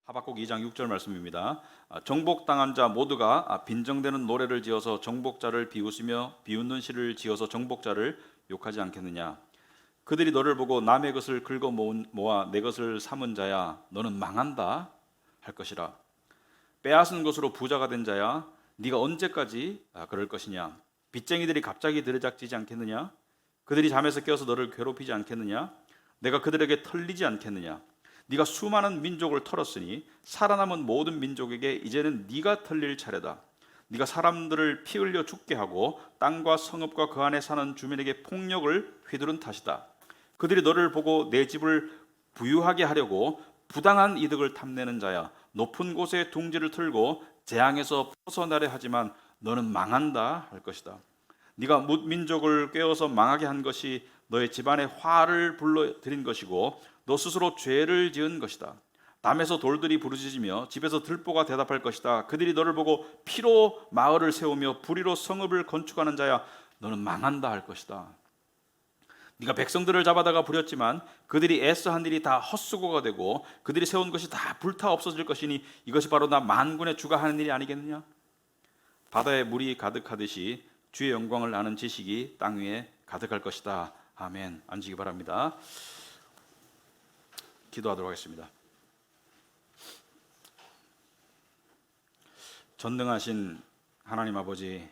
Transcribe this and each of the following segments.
하박국 2장 6절 말씀입니다. 정복당한 자 모두가 빈정대는 노래를 지어서 정복자를 비웃으며 비웃는 시를 지어서 정복자를 욕하지 않겠느냐. 그들이 너를 보고 남의 것을 긁어 모아 내 것을 삼은 자야 너는 망한다 할 것이라. 빼앗은 것으로 부자가 된 자야 네가 언제까지 그럴 것이냐. 빚쟁이들이 갑자기 들이닥치지 않겠느냐. 그들이 잠에서 깨어서 너를 괴롭히지 않겠느냐. 내가 그들에게 털리지 않겠느냐. 네가 수많은 민족을 털었으니 살아남은 모든 민족에게 이제는 네가 털릴 차례다. 네가 사람들을 피 흘려 죽게 하고 땅과 성읍과 그 안에 사는 주민에게 폭력을 휘두른 탓이다. 그들이 너를 보고 내 집을 부유하게 하려고 부당한 이득을 탐내는 자야. 높은 곳에 둥지를 틀고 재앙에서 벗어나려 하지만 너는 망한다 할 것이다. 네가 뭇민족을 꿰어서 망하게 한 것이 너의 집안에 화를 불러들인 것이고 너 스스로 죄를 지은 것이다. 담에서 돌들이 부르짖으며 집에서 들보가 대답할 것이다. 그들이 너를 보고 피로 마을을 세우며 불의로 성읍을 건축하는 자야 너는 망한다 할 것이다. 네가 백성들을 잡아다가 부렸지만 그들이 애써한 일이 다 헛수고가 되고 그들이 세운 것이 다 불타 없어질 것이니 이것이 바로 나 만군의 주가 하는 일이 아니겠느냐. 바다에 물이 가득하듯이 주의 영광을 아는 지식이 땅 위에 가득할 것이다. 아멘. 앉으시기 바랍니다. 기도하도록 하겠습니다. 전능하신 하나님 아버지,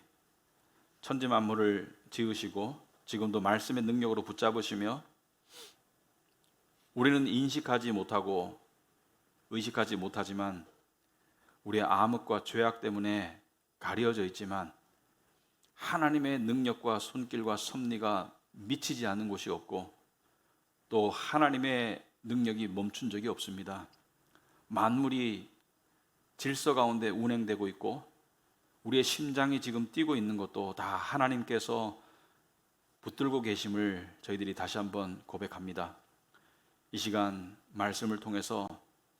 천지 만물을 지으시고 지금도 말씀의 능력으로 붙잡으시며 우리는 인식하지 못하고 의식하지 못하지만 우리의 암흑과 죄악 때문에 가려져 있지만 하나님의 능력과 손길과 섭리가 미치지 않는 곳이 없고 또 하나님의 능력이 멈춘 적이 없습니다. 만물이 질서 가운데 운행되고 있고 우리의 심장이 지금 뛰고 있는 것도 다 하나님께서 붙들고 계심을 저희들이 다시 한번 고백합니다. 이 시간 말씀을 통해서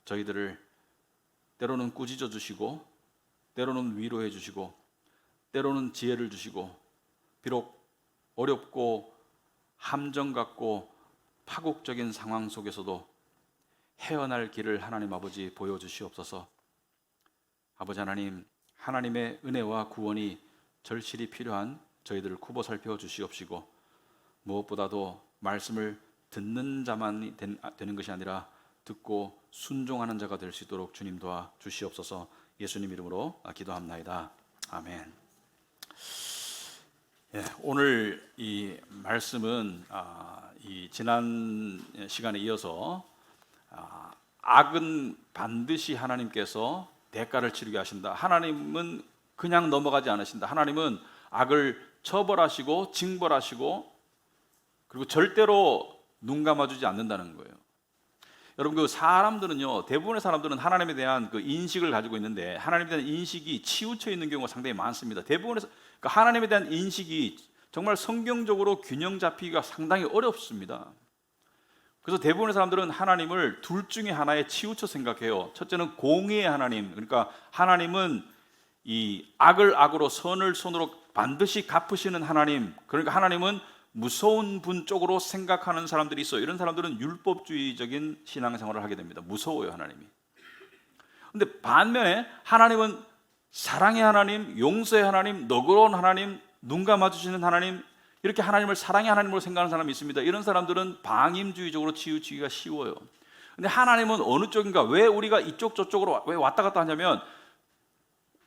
저희들을 때로는 꾸짖어 주시고 때로는 위로해 주시고 때로는 지혜를 주시고 비록 어렵고 함정 같고 파국적인 상황 속에서도 헤어날 길을 하나님 아버지 보여주시옵소서. 아버지 하나님, 하나님의 은혜와 구원이 절실히 필요한 저희들을 굽어 살펴 주시옵시고 무엇보다도 말씀을 듣는 자만 되는 것이 아니라 듣고 순종하는 자가 될 수 있도록 주님 도와 주시옵소서. 예수님 이름으로 기도합나이다. 아멘. 오늘 이 말씀은 이 지난 시간에 이어서 악은 반드시 하나님께서 대가를 치르게 하신다. 하나님은 그냥 넘어가지 않으신다. 하나님은 악을 처벌하시고 징벌하시고 그리고 절대로 눈 감아주지 않는다는 거예요. 여러분, 그 사람들은요, 대부분의 사람들은 하나님에 대한 그 인식을 가지고 있는데 하나님에 대한 인식이 치우쳐 있는 경우가 상당히 많습니다. 대부분의 그러니까 하나님에 대한 인식이 정말 성경적으로 균형 잡히기가 상당히 어렵습니다. 그래서 대부분의 사람들은 하나님을 둘 중에 하나에 치우쳐 생각해요. 첫째는 공의의 하나님, 그러니까 하나님은 이 악을 악으로 선을 선으로 반드시 갚으시는 하나님, 그러니까 하나님은 무서운 분 쪽으로 생각하는 사람들이 있어요. 이런 사람들은 율법주의적인 신앙생활을 하게 됩니다. 무서워요, 하나님이. 그런데 반면에 하나님은 사랑의 하나님, 용서의 하나님, 너그러운 하나님, 눈 감아주시는 하나님, 이렇게 하나님을 사랑의 하나님으로 생각하는 사람이 있습니다. 이런 사람들은 방임주의적으로 치우치기가 쉬워요. 근데 하나님은 어느 쪽인가? 왜 우리가 이쪽 저쪽으로 왜 왔다 갔다 하냐면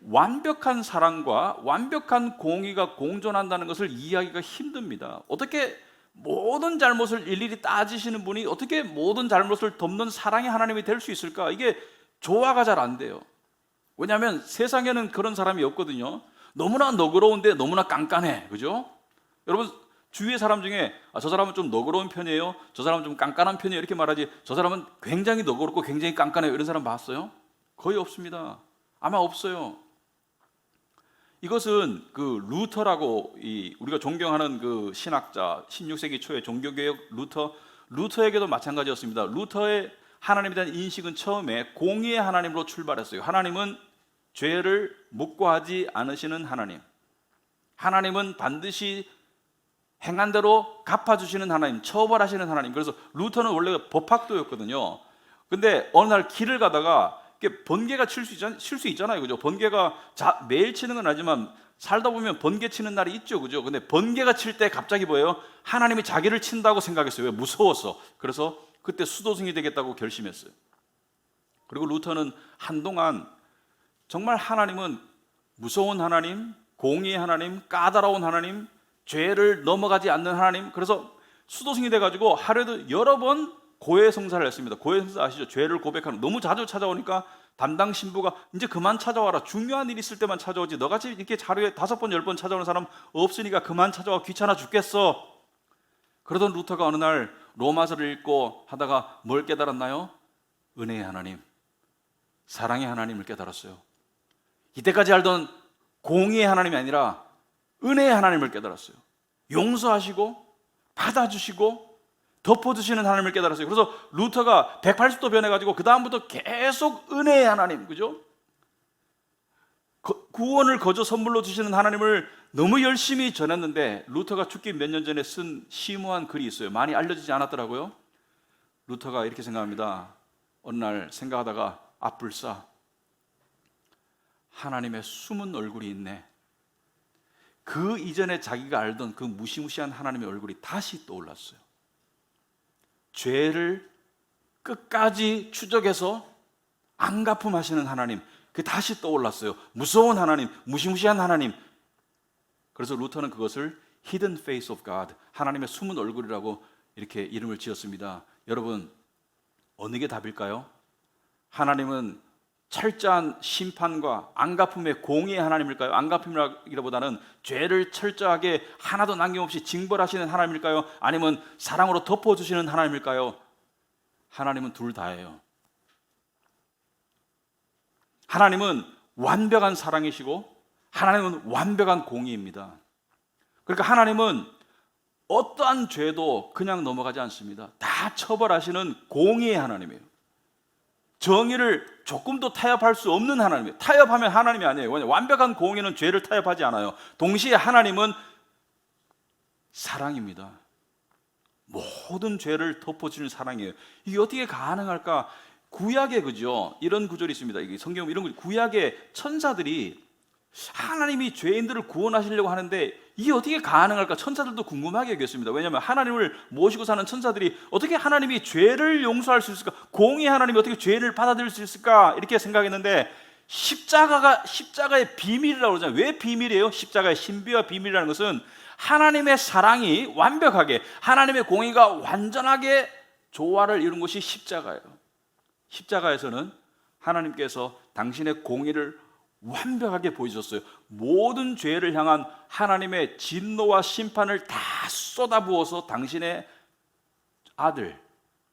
완벽한 사랑과 완벽한 공의가 공존한다는 것을 이해하기가 힘듭니다. 어떻게 모든 잘못을 일일이 따지시는 분이 어떻게 모든 잘못을 덮는 사랑의 하나님이 될 수 있을까? 이게 조화가 잘 안 돼요. 왜냐하면 세상에는 그런 사람이 없거든요. 너무나 너그러운데 너무나 깐깐해. 그죠? 여러분, 주위의 사람 중에 저 사람은 좀 너그러운 편이에요, 저 사람은 좀 깐깐한 편이에요 이렇게 말하지 저 사람은 굉장히 너그럽고 굉장히 깐깐해요 이런 사람 봤어요? 거의 없습니다. 아마 없어요. 이것은 그 루터라고 우리가 존경하는 그 신학자, 16세기 초의 종교개혁 루터에게도 마찬가지였습니다. 루터의 하나님에 대한 인식은 처음에 공의의 하나님으로 출발했어요. 하나님은 죄를 묵과하지 않으시는 하나님, 하나님은 반드시 행한 대로 갚아주시는 하나님, 처벌하시는 하나님. 그래서 루터는 원래 법학도였거든요. 근데 어느 날 길을 가다가 번개가 칠 수 있잖아요, 그죠? 번개가 매일 치는 건 아니지만 살다 보면 번개 치는 날이 있죠, 그죠? 근데 번개가 칠 때 갑자기 뭐예요? 하나님이 자기를 친다고 생각했어요. 왜? 무서워서. 그래서 그때 수도승이 되겠다고 결심했어요. 그리고 루터는 한동안 정말 하나님은 무서운 하나님, 공의의 하나님, 까다로운 하나님, 죄를 넘어가지 않는 하나님, 그래서 수도승이 돼가지고 하루에도 여러 번 고해성사를 했습니다. 고해성사 아시죠? 죄를 고백하는, 너무 자주 찾아오니까 담당 신부가 이제 그만 찾아와라, 중요한 일 있을 때만 찾아오지 너같이 이렇게 하루에 5번 10번 찾아오는 사람 없으니까 그만 찾아와, 귀찮아 죽겠어. 그러던 루터가 어느 날 로마서를 읽고 하다가 뭘 깨달았나요? 은혜의 하나님, 사랑의 하나님을 깨달았어요. 이때까지 알던 공의의 하나님이 아니라 은혜의 하나님을 깨달았어요. 용서하시고 받아주시고 덮어주시는 하나님을 깨달았어요. 그래서 루터가 180도 변해가지고 그 다음부터 계속 은혜의 하나님, 그죠? 구원을 거저 선물로 주시는 하나님을 너무 열심히 전했는데, 루터가 죽기 몇 년 전에 쓴 심오한 글이 있어요. 많이 알려지지 않았더라고요. 루터가 이렇게 생각합니다. 어느 날 생각하다가 앞불싸, 하나님의 숨은 얼굴이 있네. 그 이전에 자기가 알던 그 무시무시한 하나님의 얼굴이 다시 떠올랐어요. 죄를 끝까지 추적해서 안갚음하시는 하나님, 그 다시 떠올랐어요. 무서운 하나님, 무시무시한 하나님. 그래서 루터는 그것을 Hidden Face of God, 하나님의 숨은 얼굴이라고 이렇게 이름을 지었습니다. 여러분, 어느 게 답일까요? 하나님은 철저한 심판과 안갚음의 공의의 하나님일까요? 안갚음이라기보다는 죄를 철저하게 하나도 남김없이 징벌하시는 하나님일까요? 아니면 사랑으로 덮어주시는 하나님일까요? 하나님은 둘 다예요. 하나님은 완벽한 사랑이시고 하나님은 완벽한 공의입니다. 그러니까 하나님은 어떠한 죄도 그냥 넘어가지 않습니다. 다 처벌하시는 공의의 하나님이에요. 정의를 조금도 타협할 수 없는 하나님이에요. 타협하면 하나님이 아니에요. 완벽한 공의는 죄를 타협하지 않아요. 동시에 하나님은 사랑입니다. 모든 죄를 덮어주는 사랑이에요. 이게 어떻게 가능할까? 구약에, 그죠? 이런 구절이 있습니다. 이게 성경 이런 구절, 구약에 천사들이 하나님이 죄인들을 구원하시려고 하는데 이게 어떻게 가능할까? 천사들도 궁금하게 여겼습니다. 왜냐하면 하나님을 모시고 사는 천사들이 어떻게 하나님이 죄를 용서할 수 있을까? 공의 하나님이 어떻게 죄를 받아들일 수 있을까? 이렇게 생각했는데 십자가의 비밀이라고 그러잖아요. 왜 비밀이에요? 십자가의 신비와 비밀이라는 것은 하나님의 사랑이 완벽하게, 하나님의 공의가 완전하게 조화를 이룬 것이 십자가예요. 십자가에서는 하나님께서 당신의 공의를 완벽하게 보여주셨어요. 모든 죄를 향한 하나님의 진노와 심판을 다 쏟아부어서 당신의 아들,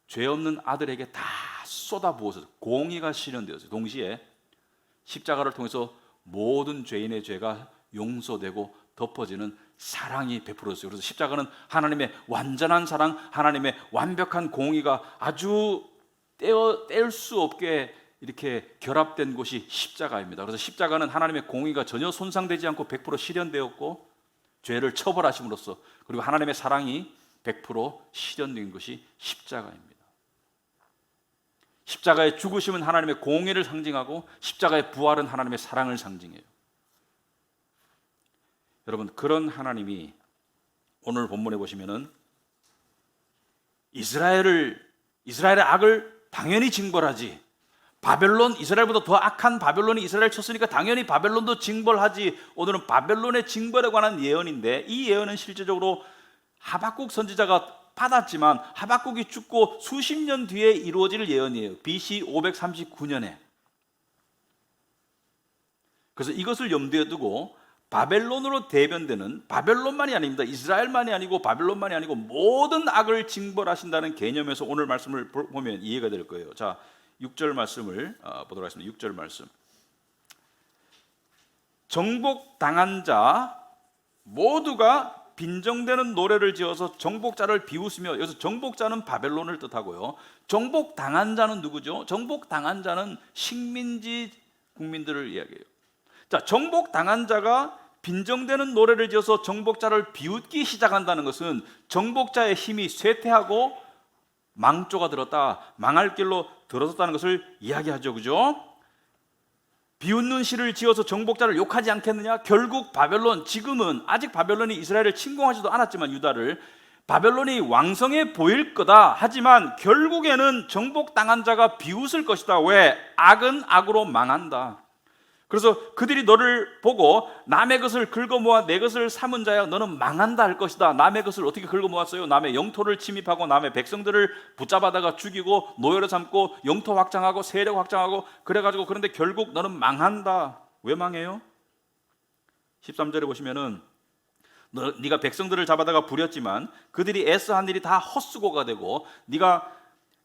죄 없는 아들에게 다 쏟아부어서 공의가 실현되었어요. 동시에 십자가를 통해서 모든 죄인의 죄가 용서되고 덮어지는 사랑이 베풀어졌어요. 그래서 십자가는 하나님의 완전한 사랑, 하나님의 완벽한 공의가 아주 뗄 수 없게 이렇게 결합된 곳이 십자가입니다. 그래서 십자가는 하나님의 공의가 전혀 손상되지 않고 100% 실현되었고, 죄를 처벌하심으로써, 그리고 하나님의 사랑이 100% 실현된 것이 십자가입니다. 십자가의 죽으심은 하나님의 공의를 상징하고 십자가의 부활은 하나님의 사랑을 상징해요. 여러분, 그런 하나님이 오늘 본문에 보시면은 이스라엘의 악을 당연히 징벌하지, 바벨론, 이스라엘보다 더 악한 바벨론이 이스라엘 쳤으니까 당연히 바벨론도 징벌하지. 오늘은 바벨론의 징벌에 관한 예언인데, 이 예언은 실제적으로 하박국 선지자가 받았지만 하박국이 죽고 수십 년 뒤에 이루어질 예언이에요. BC 539년에. 그래서 이것을 염두에 두고 바벨론으로 대변되는, 바벨론만이 아닙니다. 이스라엘만이 아니고 바벨론만이 아니고 모든 악을 징벌하신다는 개념에서 오늘 말씀을 보면 이해가 될 거예요. 자, 6절 말씀을 보도록 하겠습니다. 6절 말씀. 정복당한 자 모두가 빈정되는 노래를 지어서 정복자를 비웃으며, 여기서 정복자는 바벨론을 뜻하고요. 정복당한 자는 누구죠? 정복당한 자는 식민지 국민들을 이야기해요. 자, 정복당한 자가 빈정되는 노래를 지어서 정복자를 비웃기 시작한다는 것은 정복자의 힘이 쇠퇴하고 망조가 들었다, 망할 길로 들어섰다는 것을 이야기하죠. 그죠? 비웃는 시를 지어서 정복자를 욕하지 않겠느냐? 결국 바벨론, 지금은 아직 바벨론이 이스라엘을 침공하지도 않았지만 유다를, 바벨론이 왕성해 보일 거다. 하지만 결국에는 정복당한 자가 비웃을 것이다. 왜? 악은 악으로 망한다. 그래서 그들이 너를 보고 남의 것을 긁어모아 내 것을 삼은 자야 너는 망한다 할 것이다. 남의 것을 어떻게 긁어모았어요? 남의 영토를 침입하고 남의 백성들을 붙잡아다가 죽이고 노예로 삼고 영토 확장하고 세력 확장하고 그래가지고, 그런데 결국 너는 망한다. 왜 망해요? 13절에 보시면은 네가 백성들을 잡아다가 부렸지만 그들이 애써한 일이 다 헛수고가 되고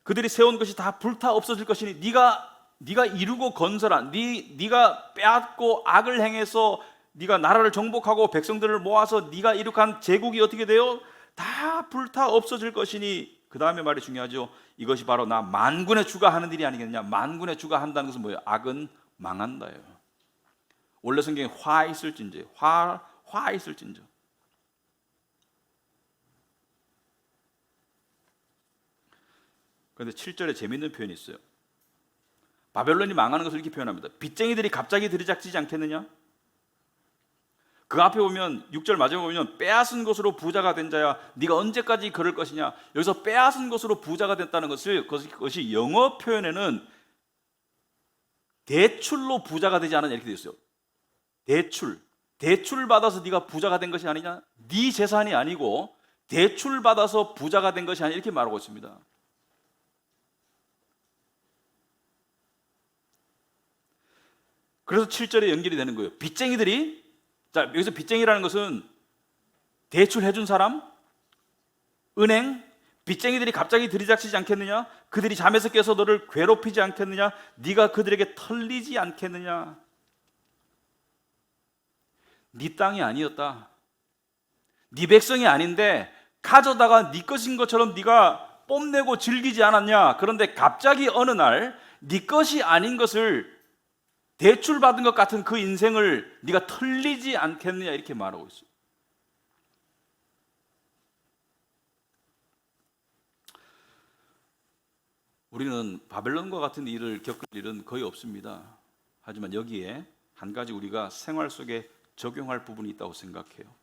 그들이 세운 것이 다 불타 없어질 것이니 네가 이루고 건설한 네가 빼앗고 악을 행해서 네가 나라를 정복하고 백성들을 모아서 네가 이룩한 제국이 어떻게 돼요? 다 불타 없어질 것이니, 그 다음에 말이 중요하죠. 이것이 바로 나 만군의 주가 하는 일이 아니겠느냐. 만군의 주가 한다는 것은 뭐예요? 악은 망한다예요. 원래 성경에 화 있을진저, 화 있을진저. 그런데 7절에 재밌는 표현이 있어요. 바벨론이 망하는 것을 이렇게 표현합니다. 빚쟁이들이 갑자기 들이닥치지 않겠느냐? 그 앞에 보면 6절 마지막에 보면 빼앗은 것으로 부자가 된 자야 네가 언제까지 그럴 것이냐. 여기서 빼앗은 것으로 부자가 됐다는 그것이 영어 표현에는 대출로 부자가 되지 않았냐 이렇게 되어 있어요. 대출 받아서 네가 부자가 된 것이 아니냐. 네 재산이 아니고 대출 받아서 부자가 된 것이 아니냐 이렇게 말하고 있습니다. 그래서 7절에 연결이 되는 거예요. 빚쟁이들이, 자, 여기서 빚쟁이라는 것은 대출 해준 사람, 은행, 빚쟁이들이 갑자기 들이닥치지 않겠느냐? 그들이 잠에서 깨서 너를 괴롭히지 않겠느냐? 네가 그들에게 털리지 않겠느냐? 네 땅이 아니었다. 네 백성이 아닌데 가져다가 네 것인 것처럼 네가 뽐내고 즐기지 않았냐? 그런데 갑자기 어느 날 네 것이 아닌 것을 대출 받은 것 같은 그 인생을 네가 털리지 않겠느냐 이렇게 말하고 있어요. 우리는 바벨론과 같은 일을 겪을 일은 거의 없습니다. 하지만 여기에 한 가지 우리가 생활 속에 적용할 부분이 있다고 생각해요.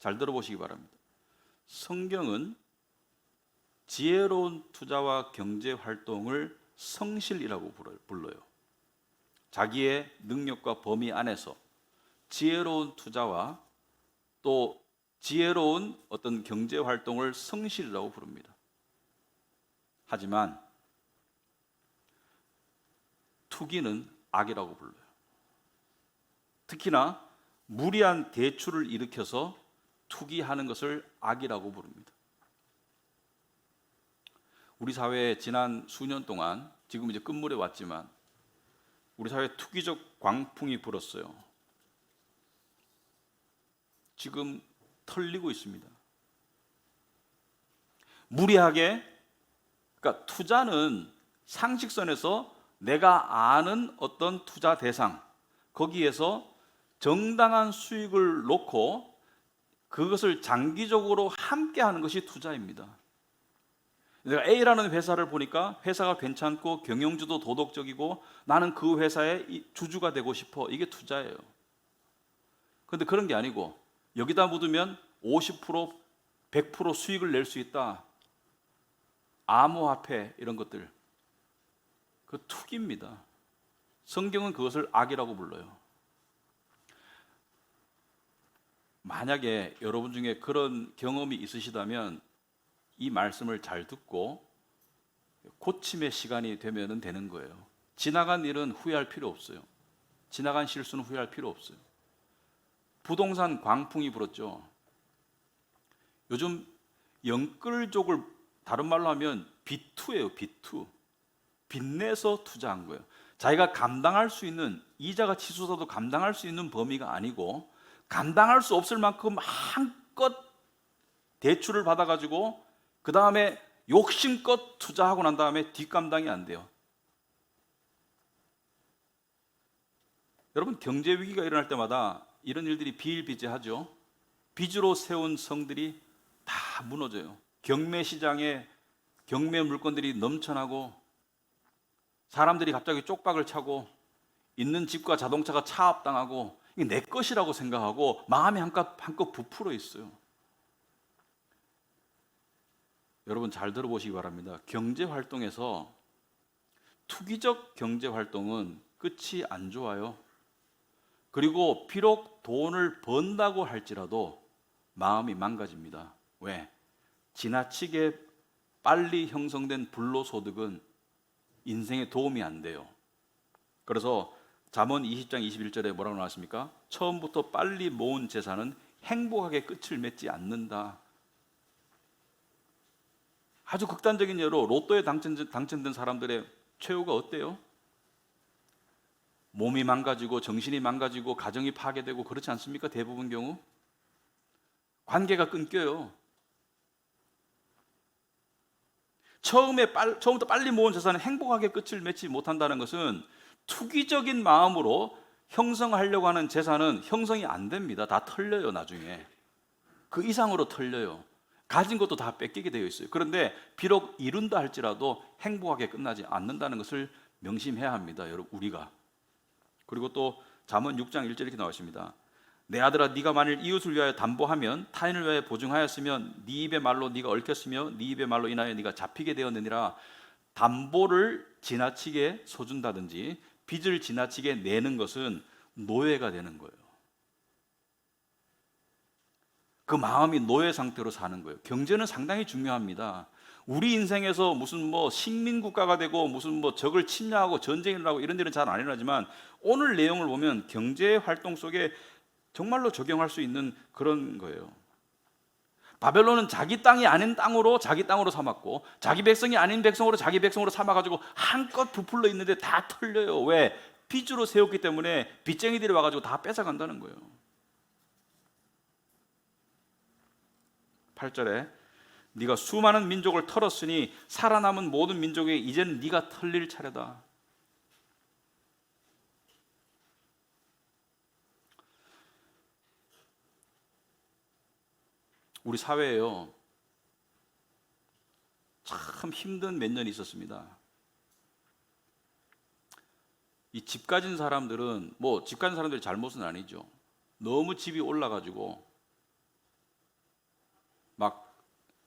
잘 들어보시기 바랍니다. 성경은 지혜로운 투자와 경제 활동을 성실이라고 불러요. 자기의 능력과 범위 안에서 지혜로운 투자와 또 지혜로운 어떤 경제 활동을 성실이라고 부릅니다. 하지만 투기는 악이라고 불러요. 특히나 무리한 대출을 일으켜서 투기하는 것을 악이라고 부릅니다. 우리 사회에 지난 수년 동안, 지금 이제 끝물에 왔지만 우리 사회에 투기적 광풍이 불었어요. 지금 털리고 있습니다. 무리하게, 그러니까 투자는 상식선에서 내가 아는 어떤 투자 대상, 거기에서 정당한 수익을 놓고 그것을 장기적으로 함께 하는 것이 투자입니다. 내가 A라는 회사를 보니까 회사가 괜찮고 경영주도 도덕적이고 나는 그 회사의 주주가 되고 싶어. 이게 투자예요. 그런데 그런 게 아니고 여기다 묻으면 50%, 100% 수익을 낼 수 있다. 암호화폐 이런 것들. 그 투기입니다. 성경은 그것을 악이라고 불러요. 만약에 여러분 중에 그런 경험이 있으시다면 이 말씀을 잘 듣고 고침의 시간이 되면 되는 거예요. 지나간 일은 후회할 필요 없어요. 지나간 실수는 후회할 필요 없어요. 부동산 광풍이 불었죠. 요즘 영끌족을 다른 말로 하면 빚투예요. 빚투. 빚내서 투자한 거예요. 자기가 감당할 수 있는, 이자가 치솟아도 감당할 수 있는 범위가 아니고 감당할 수 없을 만큼 한껏 대출을 받아가지고 그 다음에 욕심껏 투자하고 난 다음에 뒷감당이 안 돼요. 여러분, 경제 위기가 일어날 때마다 이런 일들이 비일비재하죠. 빚으로 세운 성들이 다 무너져요. 경매 시장에 경매 물건들이 넘쳐나고 사람들이 갑자기 쪽박을 차고 있는 집과 자동차가 차압당하고 이게 내 것이라고 생각하고 마음이 한껏 부풀어 있어요. 여러분 잘 들어보시기 바랍니다. 경제 활동에서 투기적 경제 활동은 끝이 안 좋아요. 그리고 비록 돈을 번다고 할지라도 마음이 망가집니다. 왜? 지나치게 빨리 형성된 불로소득은 인생에 도움이 안 돼요. 그래서 잠언 20장 21절에 뭐라고 나왔습니까? 처음부터 빨리 모은 재산은 행복하게 끝을 맺지 않는다. 아주 극단적인 예로 로또에 당첨된 사람들의 최후가 어때요? 몸이 망가지고 정신이 망가지고 가정이 파괴되고 그렇지 않습니까? 대부분 경우 관계가 끊겨요. 처음부터 빨리 모은 재산은 행복하게 끝을 맺지 못한다는 것은 투기적인 마음으로 형성하려고 하는 재산은 형성이 안 됩니다. 다 털려요. 나중에 그 이상으로 털려요. 가진 것도 다 뺏기게 되어 있어요. 그런데 비록 이룬다 할지라도 행복하게 끝나지 않는다는 것을 명심해야 합니다. 여러분 우리가. 그리고 또 잠언 6장 1절 이렇게 나와 있습니다. 내 아들아 네가 만일 이웃을 위하여 담보하면 타인을 위하여 보증하였으면 네 입의 말로 네가 얽혔으며 네 입의 말로 인하여 네가 잡히게 되었느니라. 담보를 지나치게 서준다든지 빚을 지나치게 내는 것은 노예가 되는 거예요. 그 마음이 노예 상태로 사는 거예요. 경제는 상당히 중요합니다. 우리 인생에서 무슨 식민 국가가 되고 무슨 적을 침략하고 전쟁을 하고 이런 일은 잘 안 일어나지만 오늘 내용을 보면 경제 활동 속에 정말로 적용할 수 있는 그런 거예요. 바벨론은 자기 땅이 아닌 땅으로 자기 땅으로 삼았고 자기 백성이 아닌 백성으로 자기 백성으로 삼아가지고 한껏 부풀러 있는데 다 털려요. 왜? 빚으로 세웠기 때문에 빚쟁이들이 와가지고 다 뺏어간다는 거예요. 8절에 네가 수많은 민족을 털었으니 살아남은 모든 민족에게 이제는 네가 털릴 차례다. 우리 사회에요 참 힘든 몇 년이 있었습니다. 이 집 가진 사람들은 집 가진 사람들의 잘못은 아니죠. 너무 집이 올라가지고 막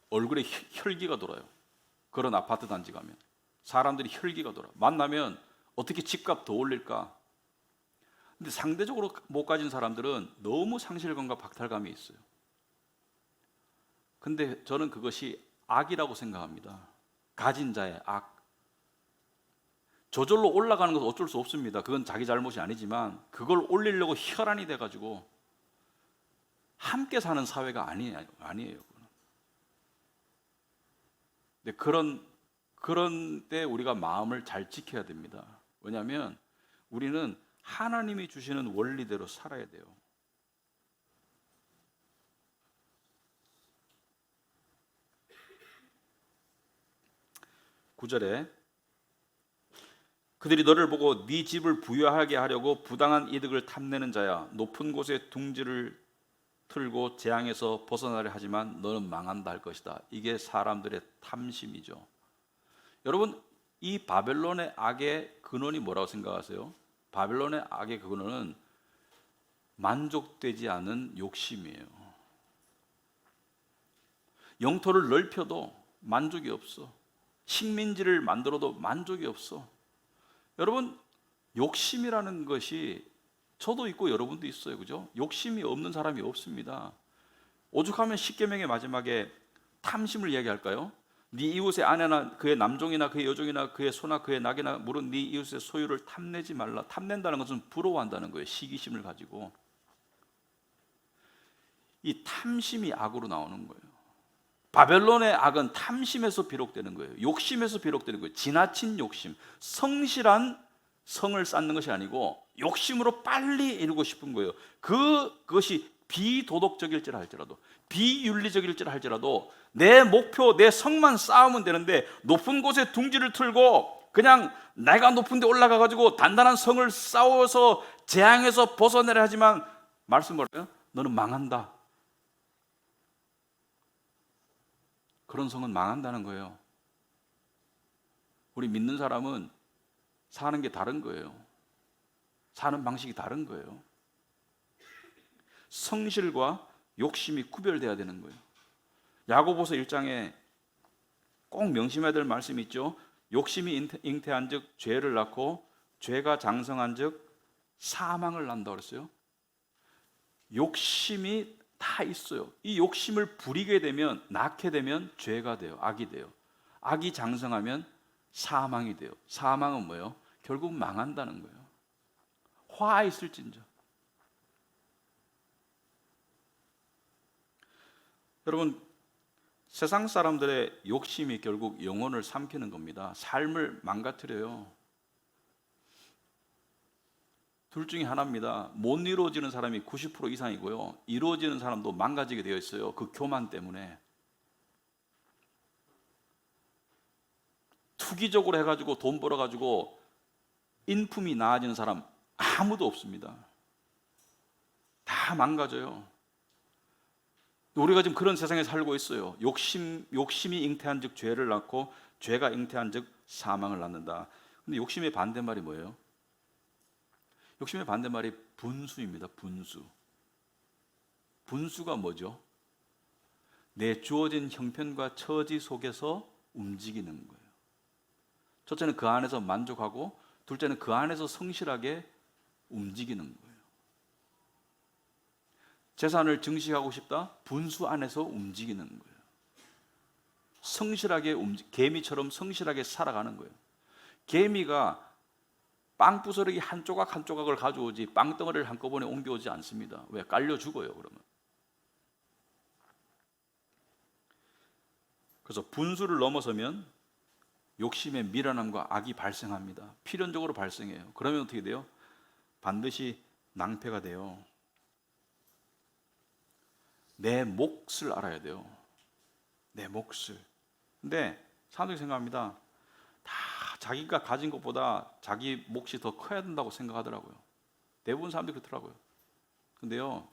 얼굴에 혈기가 돌아요. 그런 아파트 단지 가면 사람들이 혈기가 돌아. 만나면 어떻게 집값 더 올릴까? 근데 상대적으로 못 가진 사람들은 너무 상실감과 박탈감이 있어요. 근데 저는 그것이 악이라고 생각합니다. 가진 자의 악. 저절로 올라가는 것은 어쩔 수 없습니다. 그건 자기 잘못이 아니지만 그걸 올리려고 혈안이 돼가지고 함께 사는 사회가 아니에요. 근데 그런 때 우리가 마음을 잘 지켜야 됩니다. 왜냐하면 우리는 하나님이 주시는 원리대로 살아야 돼요. 구절에 그들이 너를 보고 네 집을 부유하게 하려고 부당한 이득을 탐내는 자야 높은 곳에 둥지를 틀고 재앙에서 벗어나려 하지만 너는 망한다 할 것이다. 이게 사람들의 탐심이죠. 여러분 이 바벨론의 악의 근원이 뭐라고 생각하세요? 바벨론의 악의 근원은 만족되지 않은 욕심이에요. 영토를 넓혀도 만족이 없어. 식민지를 만들어도 만족이 없어. 여러분 욕심이라는 것이 저도 있고 여러분도 있어요. 그죠? 욕심이 없는 사람이 없습니다. 오죽하면 십계명의 마지막에 탐심을 이야기할까요? 네 이웃의 아내나 그의 남종이나 그의 여종이나 그의 소나 그의 낙이나 물은 네 이웃의 소유를 탐내지 말라. 탐낸다는 것은 부러워한다는 거예요. 시기심을 가지고. 이 탐심이 악으로 나오는 거예요. 바벨론의 악은 탐심에서 비롯되는 거예요. 욕심에서 비롯되는 거예요. 지나친 욕심, 성실한 성을 쌓는 것이 아니고 욕심으로 빨리 이루고 싶은 거예요. 그것이 비도덕적일지라 할지라도 비윤리적일지라 할지라도 내 목표, 내 성만 쌓으면 되는데 높은 곳에 둥지를 틀고 그냥 내가 높은 데 올라가가지고 단단한 성을 쌓아서 재앙에서 벗어내려 하지만 말씀 뭐래요? 너는 망한다. 그런 성은 망한다는 거예요. 우리 믿는 사람은 사는 게 다른 거예요. 사는 방식이 다른 거예요. 성실과 욕심이 구별돼야 되는 거예요. 야고보서 1장에 꼭 명심해야 될 말씀이 있죠. 욕심이 잉태한 즉 죄를 낳고 죄가 장성한 즉 사망을 낳는다 그랬어요. 욕심이 다 있어요. 이 욕심을 부리게 되면, 낳게 되면 죄가 돼요. 악이 돼요. 악이 장성하면 사망이 돼요. 사망은 뭐예요? 결국 망한다는 거예요. 화 있을진저. 여러분, 세상 사람들의 욕심이 결국 영혼을 삼키는 겁니다. 삶을 망가뜨려요. 둘 중에 하나입니다. 못 이루어지는 사람이 90% 이상이고요. 이루어지는 사람도 망가지게 되어 있어요. 그 교만 때문에. 투기적으로 해가지고 돈 벌어가지고 인품이 나아지는 사람 아무도 없습니다. 다 망가져요. 우리가 지금 그런 세상에 살고 있어요. 욕심이 잉태한 즉 죄를 낳고 죄가 잉태한 즉 사망을 낳는다. 근데 욕심의 반대말이 뭐예요? 욕심의 반대말이 분수입니다. 분수. 분수가 뭐죠? 내 주어진 형편과 처지 속에서 움직이는 거예요. 첫째는 그 안에서 만족하고 둘째는 그 안에서 성실하게 움직이는 거예요. 재산을 증식하고 싶다? 분수 안에서 움직이는 거예요. 성실하게 개미처럼 성실하게 살아가는 거예요. 개미가 빵 부스러기 한 조각 한 조각을 가져오지 빵덩어리를 한꺼번에 옮겨오지 않습니다. 왜? 깔려 죽어요. 그러면. 그래서 분수를 넘어서면 욕심의 미련함과 악이 발생합니다. 필연적으로 발생해요. 그러면 어떻게 돼요? 반드시 낭패가 돼요. 내 몫을 알아야 돼요. 내 몫을. 근데 사람들이 생각합니다. 다 자기가 가진 것보다 자기 몫이 더 커야 된다고 생각하더라고요. 대부분 사람들이 그렇더라고요. 근데요,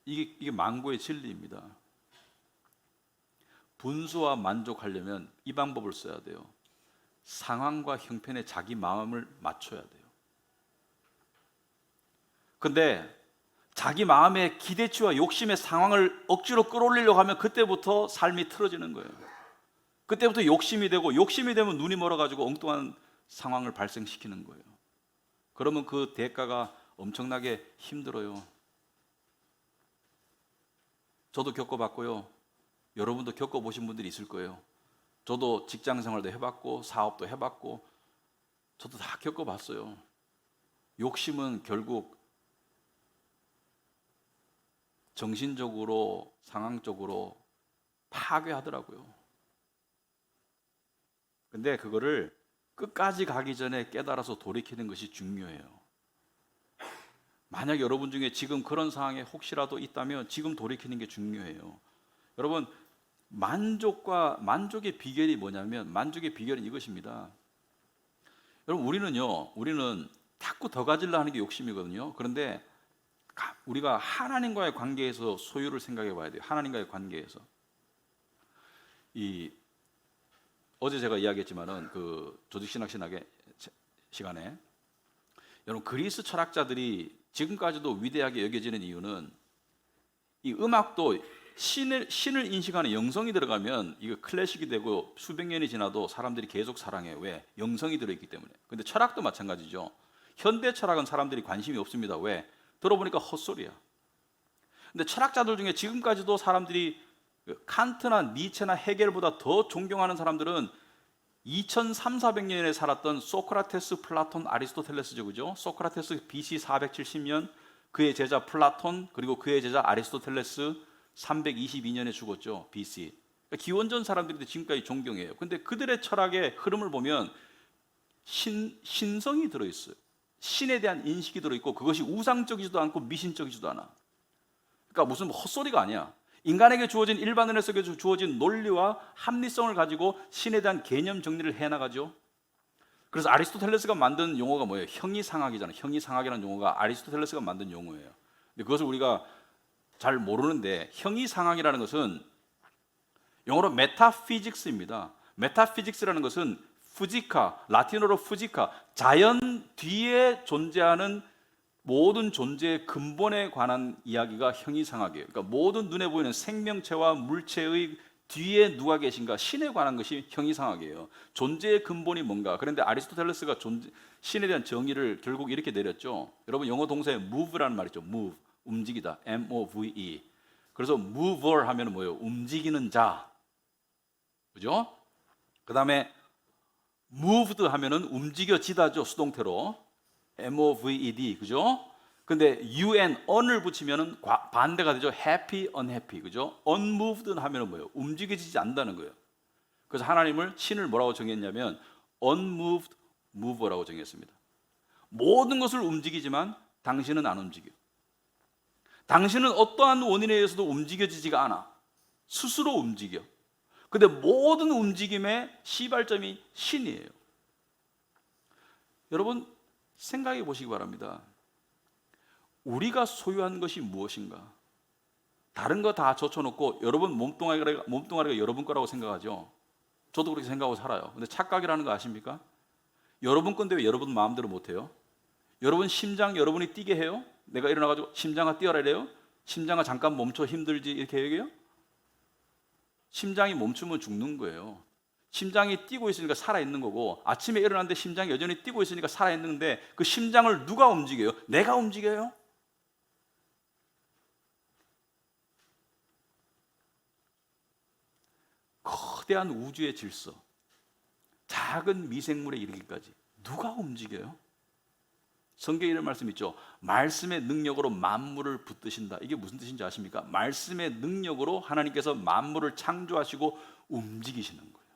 이게 망고의 진리입니다. 분수와 만족하려면 이 방법을 써야 돼요. 상황과 형편에 자기 마음을 맞춰야 돼요. 근데 자기 마음의 기대치와 욕심의 상황을 억지로 끌어올리려고 하면 그때부터 삶이 틀어지는 거예요. 그때부터 욕심이 되고, 욕심이 되면 눈이 멀어가지고 엉뚱한 상황을 발생시키는 거예요. 그러면 그 대가가 엄청나게 힘들어요. 저도 겪어봤고요. 여러분도 겪어보신 분들이 있을 거예요. 저도 직장 생활도 해봤고 사업도 해봤고 저도 다 겪어봤어요. 욕심은 결국 정신적으로, 상황적으로 파괴하더라고요. 근데 그거를 끝까지 가기 전에 깨달아서 돌이키는 것이 중요해요. 만약 여러분 중에 지금 그런 상황에 혹시라도 있다면 지금 돌이키는 게 중요해요. 여러분, 만족의 비결이 뭐냐면, 만족의 비결은 이것입니다. 여러분, 우리는 자꾸 더 가지려 하는 게 욕심이거든요. 그런데 우리가 하나님과의 관계에서 소유를 생각해 봐야 돼요. 하나님과의 관계에서. 어제 제가 이야기했지만은 그 조직신학 시간에 여러분, 그리스 철학자들이 지금까지도 위대하게 여겨지는 이유는 이 음악도 신을 인식하는 영성이 들어가면 이거 클래식이 되고 수백 년이 지나도 사람들이 계속 사랑해요. 왜? 영성이 들어있기 때문에. 근데 철학도 마찬가지죠. 현대 철학은 사람들이 관심이 없습니다. 왜? 들어보니까 헛소리야. 근데 철학자들 중에 지금까지도 사람들이 칸트나 니체나 헤겔보다 더 존경하는 사람들은 2300~400년에 살았던 소크라테스, 플라톤, 아리스토텔레스죠. 그죠? 소크라테스 BC 470년, 그의 제자 플라톤, 그리고 그의 제자 아리스토텔레스 322년에 죽었죠. BC. 그러니까 기원전 사람들이 지금까지 존경해요. 근데 그들의 철학의 흐름을 보면 신성이 들어있어요. 신에 대한 인식이 들어있고, 그것이 우상적이지도 않고 미신적이지도 않아. 그러니까 무슨 헛소리가 아니야. 인간에게 주어진, 일반 은혜 속에서 주어진 논리와 합리성을 가지고 신에 대한 개념 정리를 해나가죠. 그래서 아리스토텔레스가 만든 용어가 뭐예요? 형이상학이잖아요. 형이상학이라는 용어가 아리스토텔레스가 만든 용어예요. 근데 그것을 우리가 잘 모르는데, 형이상학이라는 것은 영어로 메타피직스입니다. 메타피직스라는 것은 푸지카, 라틴어로 푸지카, 자연 뒤에 존재하는 모든 존재의 근본에 관한 이야기가 형이상학이에요. 그러니까 모든 눈에 보이는 생명체와 물체의 뒤에 누가 계신가, 신에 관한 것이 형이상학이에요. 존재의 근본이 뭔가. 그런데 아리스토텔레스가 신에 대한 정의를 결국 이렇게 내렸죠. 여러분 영어 동사에 move라는 말 있죠. move, 움직이다, M-O-V-E. 그래서 mover 하면 뭐예요? 움직이는 자, 그죠? 그 다음에 moved 하면은 움직여지다죠, 수동태로. M-O-V-E-D, 그죠? 근데 UN, on을 붙이면은 반대가 되죠. happy, unhappy, 그죠? unmoved 하면은 뭐예요? 움직여지지 않는다는 거예요. 그래서 하나님을, 신을 뭐라고 정했냐면 unmoved mover라고 정했습니다. 모든 것을 움직이지만 당신은 안 움직여. 당신은 어떠한 원인에 의해서도 움직여지지가 않아. 스스로 움직여. 근데 모든 움직임의 시발점이 신이에요. 여러분 생각해 보시기 바랍니다. 우리가 소유한 것이 무엇인가? 다른 거 다 젖혀놓고 여러분 몸뚱아리가 여러분 거라고 생각하죠. 저도 그렇게 생각하고 살아요. 근데 착각이라는 거 아십니까? 여러분 건데 왜 여러분 마음대로 못해요? 여러분 심장 여러분이 뛰게 해요? 내가 일어나가지고 심장아 뛰어라 이래요? 심장아 잠깐 멈춰 힘들지 이렇게 얘기해요? 심장이 멈추면 죽는 거예요. 심장이 뛰고 있으니까 살아있는 거고, 아침에 일어났는데 심장이 여전히 뛰고 있으니까 살아있는데 그 심장을 누가 움직여요? 내가 움직여요? 거대한 우주의 질서, 작은 미생물에 이르기까지 누가 움직여요? 성경에 이런 말씀 있죠. 말씀의 능력으로 만물을 붙드신다. 이게 무슨 뜻인지 아십니까? 말씀의 능력으로 하나님께서 만물을 창조하시고 움직이시는 거예요.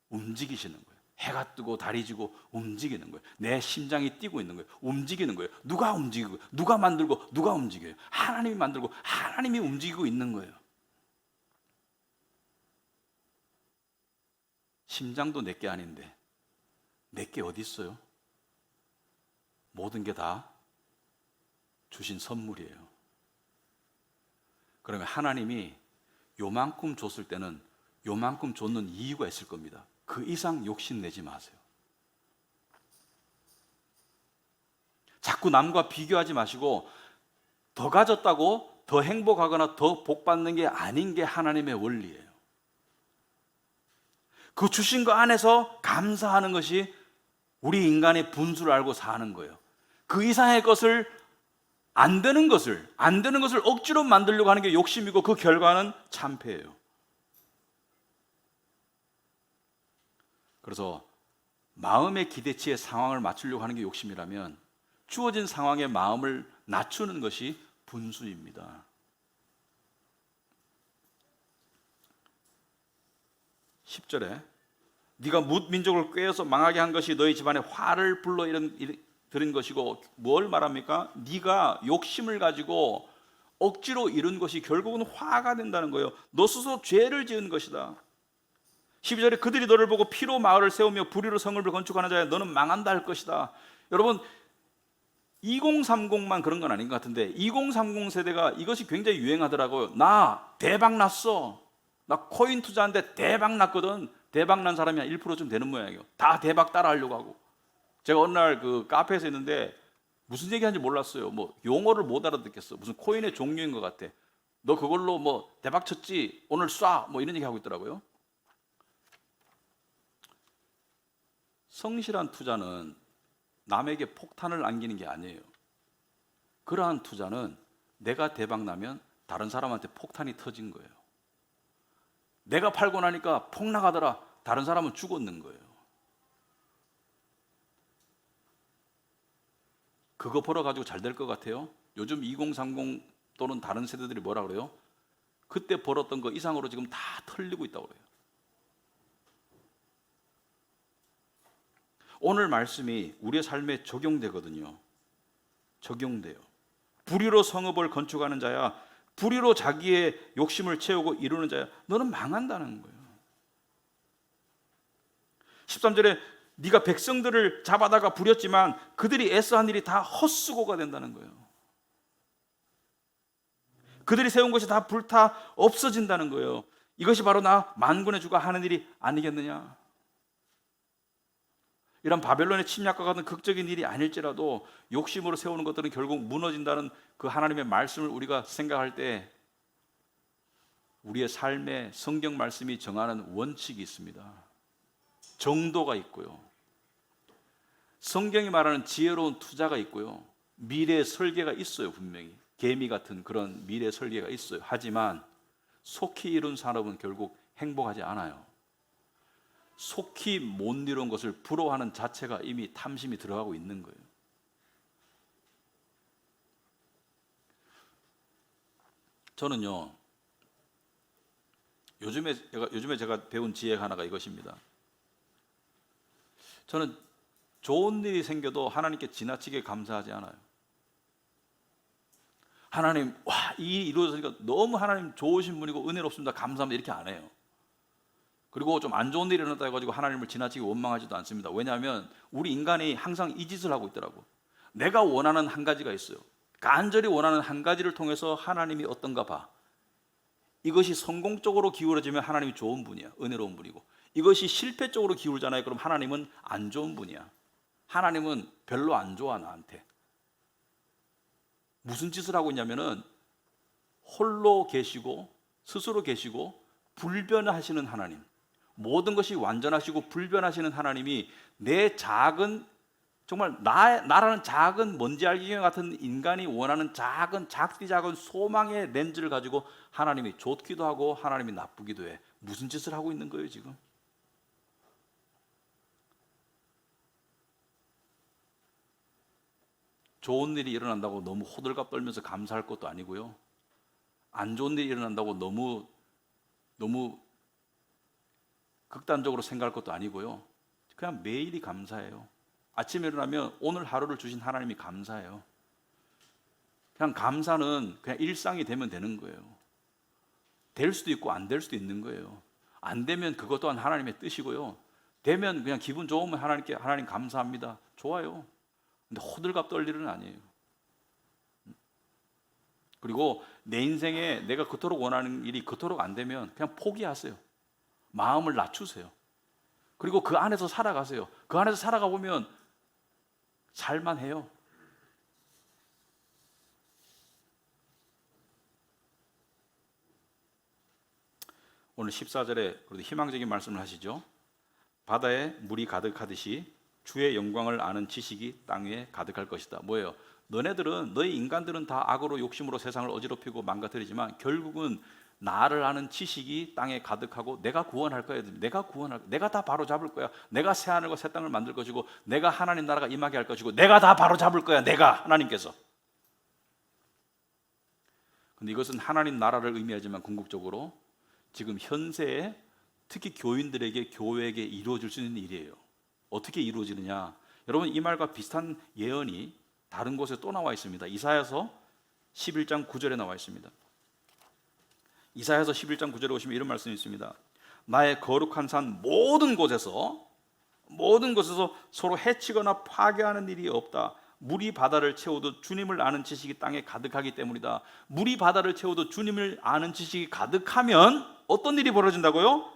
움직이시는 거예요. 해가 뜨고 달이 지고 움직이는 거예요. 내 심장이 뛰고 있는 거예요. 움직이는 거예요. 누가 움직이고, 누가 만들고, 누가 움직여요? 하나님이 만들고 하나님이 움직이고 있는 거예요. 심장도 내게 아닌데 내게 어디 있어요? 모든 게 다 주신 선물이에요. 그러면 하나님이 요만큼 줬을 때는 요만큼 줬는 이유가 있을 겁니다. 그 이상 욕심내지 마세요. 자꾸 남과 비교하지 마시고 더 가졌다고 더 행복하거나 더 복받는 게 아닌 게 하나님의 원리예요. 그 주신 거 안에서 감사하는 것이 우리 인간의 분수를 알고 사는 거예요. 그 이상의 것을 안 되는 것을 억지로 만들려고 하는 게 욕심이고 그 결과는 참패예요. 그래서 마음의 기대치에 상황을 맞추려고 하는 게 욕심이라면 주어진 상황에 마음을 낮추는 것이 분수입니다. 10절에 네가 뭇 민족을 꾀어서 망하게 한 것이 너희 집안에 화를 불러 들은 것이고, 뭘 말합니까? 네가 욕심을 가지고 억지로 이룬 것이 결국은 화가 된다는 거예요. 너 스스로 죄를 지은 것이다. 12절에 그들이 너를 보고 피로 마을을 세우며 불의로 성을 건축하는 자야 너는 망한다 할 것이다. 여러분 2030만 그런 건 아닌 것 같은데 2030 세대가 이것이 굉장히 유행하더라고요. 나 대박 났어. 나 코인 투자하는데 대박 났거든. 대박 난 사람이 한 1%쯤 되는 모양이에요. 다 대박 따라 하려고 하고. 제가 어느 날 그 카페에서 있는데 무슨 얘기하는지 몰랐어요. 뭐 용어를 못 알아듣겠어. 무슨 코인의 종류인 것 같아. 너 그걸로 뭐 대박 쳤지? 오늘 쏴. 뭐 이런 얘기 하고 있더라고요. 성실한 투자는 남에게 폭탄을 안기는 게 아니에요. 그러한 투자는 내가 대박 나면 다른 사람한테 폭탄이 터진 거예요. 내가 팔고 나니까 폭 나가더라. 다른 사람은 죽었는 거예요. 그거 벌어가지고 잘 될 것 같아요? 요즘 2030 또는 다른 세대들이 뭐라 그래요? 그때 벌었던 거 이상으로 지금 다 털리고 있다고 그래요. 오늘 말씀이 우리의 삶에 적용되거든요. 적용돼요. 불의로 성읍을 건축하는 자야, 불의로 자기의 욕심을 채우고 이루는 자야, 너는 망한다는 거예요. 13절에 네가 백성들을 잡아다가 부렸지만 그들이 애써한 일이 다 헛수고가 된다는 거예요. 그들이 세운 것이 다 불타 없어진다는 거예요. 이것이 바로 나 만군의 주가 하는 일이 아니겠느냐. 이런 바벨론의 침략과 같은 극적인 일이 아닐지라도 욕심으로 세우는 것들은 결국 무너진다는 그 하나님의 말씀을 우리가 생각할 때 우리의 삶에 성경 말씀이 정하는 원칙이 있습니다. 정도가 있고요. 성경이 말하는 지혜로운 투자가 있고요. 미래의 설계가 있어요. 분명히 개미 같은 그런 미래의 설계가 있어요. 하지만 속히 이룬 산업은 결국 행복하지 않아요. 속히 못 이룬 것을 부러워하는 자체가 이미 탐심이 들어가고 있는 거예요. 저는요, 요즘에 제가 배운 지혜 하나가 이것입니다. 저는 좋은 일이 생겨도 하나님께 지나치게 감사하지 않아요. 하나님, 이 일이 이루어지니까 너무 하나님 좋으신 분이고 은혜롭습니다, 감사합니다, 이렇게 안 해요. 그리고 좀 안 좋은 일이 일어났다 해가지고 하나님을 지나치게 원망하지도 않습니다. 왜냐하면 우리 인간이 항상 이 짓을 하고 있더라고. 내가 원하는 한 가지가 있어요. 간절히 원하는 한 가지를 통해서 하나님이 어떤가 봐. 이것이 성공적으로 기울어지면 하나님이 좋은 분이야, 은혜로운 분이고, 이것이 실패 쪽으로 기울잖아요. 그럼 하나님은 안 좋은 분이야. 하나님은 별로 안 좋아, 나한테. 무슨 짓을 하고 있냐면은 홀로 계시고 스스로 계시고 불변하시는 하나님, 모든 것이 완전하시고 불변하시는 하나님이 내 작은, 정말 나라는 작은 먼지 알갱이 같은 인간이 원하는 작디 작은 소망의 렌즈를 가지고 하나님이 좋기도 하고 하나님이 나쁘기도 해. 무슨 짓을 하고 있는 거예요 지금? 좋은 일이 일어난다고 너무 호들갑 떨면서 감사할 것도 아니고요, 안 좋은 일이 일어난다고 너무 극단적으로 생각할 것도 아니고요, 그냥 매일이 감사해요. 아침에 일어나면 오늘 하루를 주신 하나님이 감사해요. 그냥 감사는 그냥 일상이 되면 되는 거예요. 될 수도 있고 안 될 수도 있는 거예요. 안 되면 그것 또한 하나님의 뜻이고요, 되면 그냥 기분 좋으면 하나님께 하나님 감사합니다, 좋아요. 근데 호들갑 떨 일은 아니에요. 그리고 내 인생에 내가 그토록 원하는 일이 그토록 안 되면 그냥 포기하세요. 마음을 낮추세요. 그리고 그 안에서 살아가세요. 그 안에서 살아가 보면 살만해요. 오늘 14절에 그래도 희망적인 말씀을 하시죠. 바다에 물이 가득하듯이 주의 영광을 아는 지식이 땅 위에 가득할 것이다. 뭐예요? 너희 인간들은 다 악으로 욕심으로 세상을 어지럽히고 망가뜨리지만 결국은 나를 아는 지식이 땅에 가득하고 내가 구원할 거야. 내가 다 바로잡을 거야. 내가 새 하늘과 새 땅을 만들 것이고 내가 하나님 나라가 임하게 할 것이고 내가 다 바로잡을 거야. 내가, 하나님께서. 근데 이것은 하나님 나라를 의미하지만 궁극적으로 지금 현세에 특히 교인들에게, 교회에게 이루어질 수 있는 일이에요. 어떻게 이루어지느냐? 여러분, 이 말과 비슷한 예언이 다른 곳에 또 나와 있습니다. 이사야서 11장 9절에 나와 있습니다. 이사야서 11장 9절에 보시면 이런 말씀이 있습니다. 나의 거룩한 산 모든 곳에서 서로 해치거나 파괴하는 일이 없다. 물이 바다를 채워도 주님을 아는 지식이 땅에 가득하기 때문이다. 물이 바다를 채워도 주님을 아는 지식이 가득하면 어떤 일이 벌어진다고요?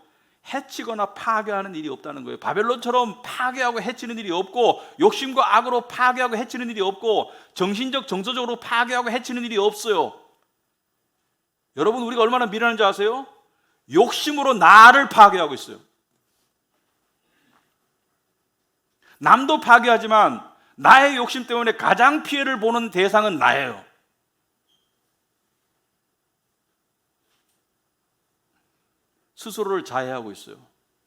해치거나 파괴하는 일이 없다는 거예요. 바벨론처럼 파괴하고 해치는 일이 없고, 욕심과 악으로 파괴하고 해치는 일이 없고, 정신적 정서적으로 파괴하고 해치는 일이 없어요. 여러분, 우리가 얼마나 미련한지 아세요? 욕심으로 나를 파괴하고 있어요. 남도 파괴하지만 나의 욕심 때문에 가장 피해를 보는 대상은 나예요. 스스로를 자해하고 있어요.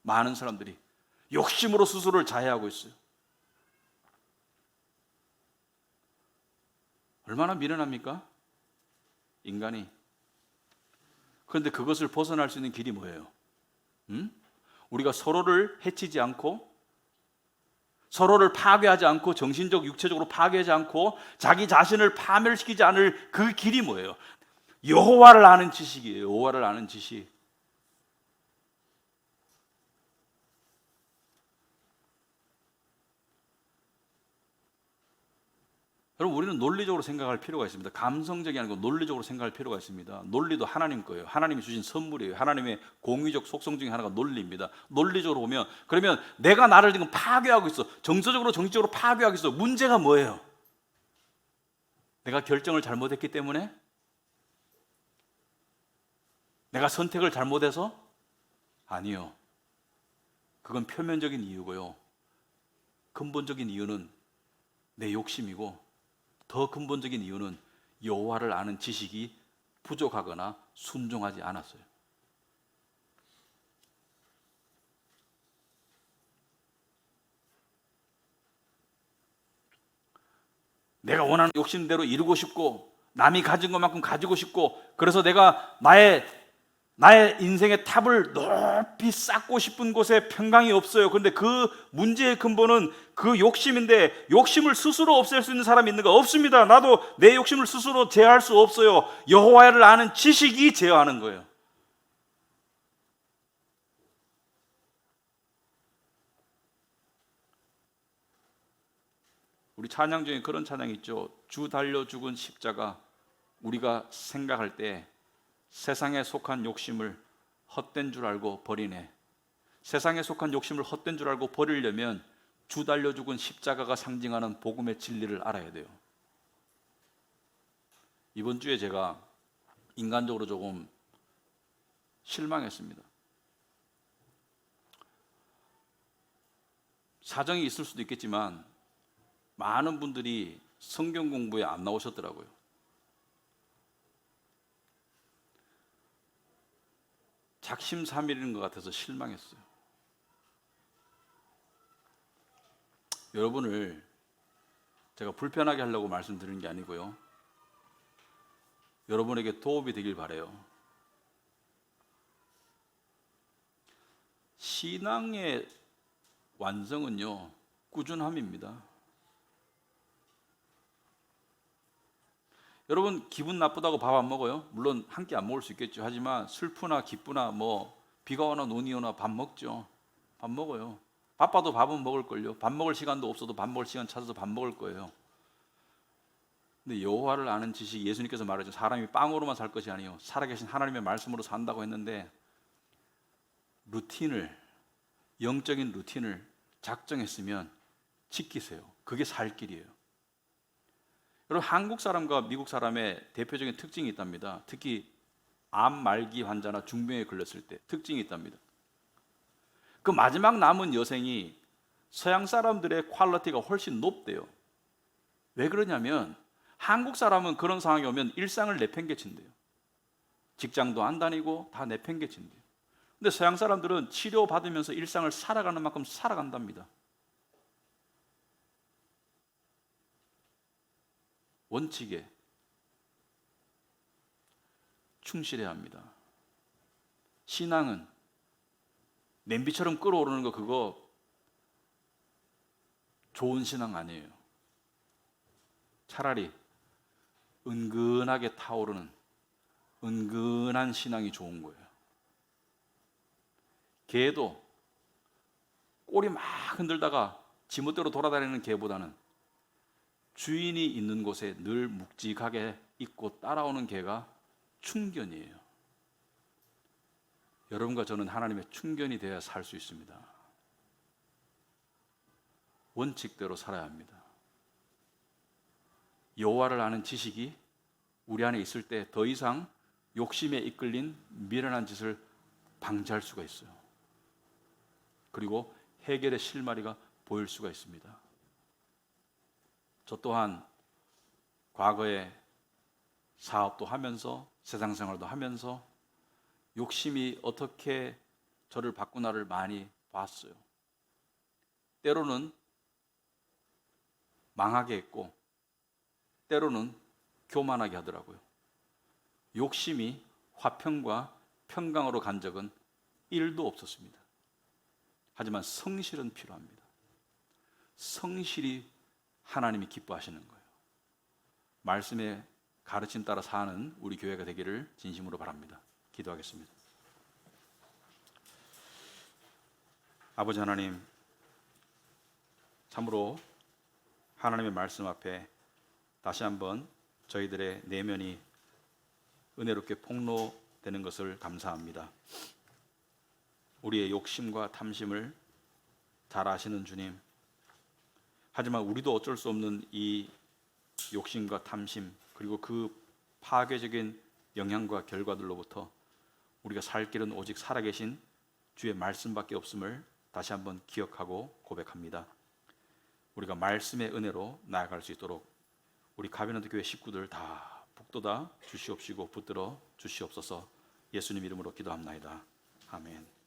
많은 사람들이 욕심으로 스스로를 자해하고 있어요. 얼마나 미련합니까? 인간이. 그런데 그것을 벗어날 수 있는 길이 뭐예요? 우리가 서로를 해치지 않고, 서로를 파괴하지 않고, 정신적, 육체적으로 파괴하지 않고, 자기 자신을 파멸시키지 않을 그 길이 뭐예요? 여호와를 아는 지식이에요. 여호와를 아는 지식. 여러분, 우리는 논리적으로 생각할 필요가 있습니다. 감성적이 아니고 논리적으로 생각할 필요가 있습니다. 논리도 하나님 거예요. 하나님이 주신 선물이에요. 하나님의 공의적 속성 중에 하나가 논리입니다. 논리적으로 보면, 그러면 내가 나를 지금 파괴하고 있어. 정서적으로 정치적으로 파괴하고 있어. 문제가 뭐예요? 내가 결정을 잘못했기 때문에? 내가 선택을 잘못해서? 아니요. 그건 표면적인 이유고요. 근본적인 이유는 내 욕심이고, 더 근본적인 이유는 여호와를 아는 지식이 부족하거나 순종하지 않았어요. 내가 원하는 욕심대로 이루고 싶고, 남이 가진 것만큼 가지고 싶고, 그래서 내가 나의 인생의 탑을 높이 쌓고 싶은 곳에 평강이 없어요. 그런데 그 문제의 근본은 그 욕심인데, 욕심을 스스로 없앨 수 있는 사람이 있는가? 없습니다. 나도 내 욕심을 스스로 제어할 수 없어요. 여호와를 아는 지식이 제어하는 거예요. 우리 찬양 중에 그런 찬양이 있죠. 주 달려 죽은 십자가. 우리가 생각할 때 세상에 속한 욕심을 헛된 줄 알고 버리네. 세상에 속한 욕심을 헛된 줄 알고 버리려면 주 달려 죽은 십자가가 상징하는 복음의 진리를 알아야 돼요. 이번 주에 제가 인간적으로 조금 실망했습니다. 사정이 있을 수도 있겠지만 많은 분들이 성경 공부에 안 나오셨더라고요. 작심삼일인 것 같아서 실망했어요. 여러분을 제가 불편하게 하려고 말씀드리는 게 아니고요. 여러분에게 도움이 되길 바라요. 신앙의 완성은요, 꾸준함입니다. 여러분, 기분 나쁘다고 밥 안 먹어요? 물론 한 끼 안 먹을 수 있겠죠. 하지만 슬프나 기쁘나 비가 오나 눈이 오나 밥 먹죠. 밥 먹어요. 바빠도 밥은 먹을걸요. 밥 먹을 시간도 없어도 밥 먹을 시간 찾아서 밥 먹을 거예요. 근데 여호와를 아는 지식, 예수님께서 말하죠. 사람이 빵으로만 살 것이 아니요 살아계신 하나님의 말씀으로 산다고 했는데, 영적인 루틴을 작정했으면 지키세요. 그게 살 길이에요. 여러분, 한국 사람과 미국 사람의 대표적인 특징이 있답니다. 특히 암 말기 환자나 중병에 걸렸을 때 특징이 있답니다. 그 마지막 남은 여생이 서양 사람들의 퀄리티가 훨씬 높대요. 왜 그러냐면 한국 사람은 그런 상황이 오면 일상을 내팽개친대요. 직장도 안 다니고 다 내팽개친대요. 근데 서양 사람들은 치료받으면서 일상을 살아가는 만큼 살아간답니다. 원칙에 충실해야 합니다. 신앙은 냄비처럼 끓어오르는 거, 그거 좋은 신앙 아니에요. 차라리 은근하게 타오르는 은근한 신앙이 좋은 거예요. 개도 꼬리 막 흔들다가 지멋대로 돌아다니는 개보다는 주인이 있는 곳에 늘 묵직하게 있고 따라오는 개가 충견이에요. 여러분과 저는 하나님의 충견이 되어야 살 수 있습니다. 원칙대로 살아야 합니다. 여호와를 아는 지식이 우리 안에 있을 때 더 이상 욕심에 이끌린 미련한 짓을 방지할 수가 있어요. 그리고 해결의 실마리가 보일 수가 있습니다. 저 또한 과거에 사업도 하면서 세상 생활도 하면서 욕심이 어떻게 저를 바꾸나를 많이 봤어요. 때로는 망하게 했고 때로는 교만하게 하더라고요. 욕심이 화평과 평강으로 간 적은 1도 없었습니다. 하지만 성실은 필요합니다. 성실이 하나님이 기뻐하시는 거예요. 말씀의 가르침 따라 사는 우리 교회가 되기를 진심으로 바랍니다. 기도하겠습니다. 아버지 하나님, 참으로 하나님의 말씀 앞에 다시 한번 저희들의 내면이 은혜롭게 폭로되는 것을 감사합니다. 우리의 욕심과 탐심을 잘 아시는 주님, 하지만 우리도 어쩔 수 없는 이 욕심과 탐심, 그리고 그 파괴적인 영향과 결과들로부터 우리가 살 길은 오직 살아계신 주의 말씀밖에 없음을 다시 한번 기억하고 고백합니다. 우리가 말씀의 은혜로 나아갈 수 있도록 우리 가비넌트 교회 식구들 다 북돋아 주시옵시고 붙들어 주시옵소서. 예수님 이름으로 기도합나이다. 아멘.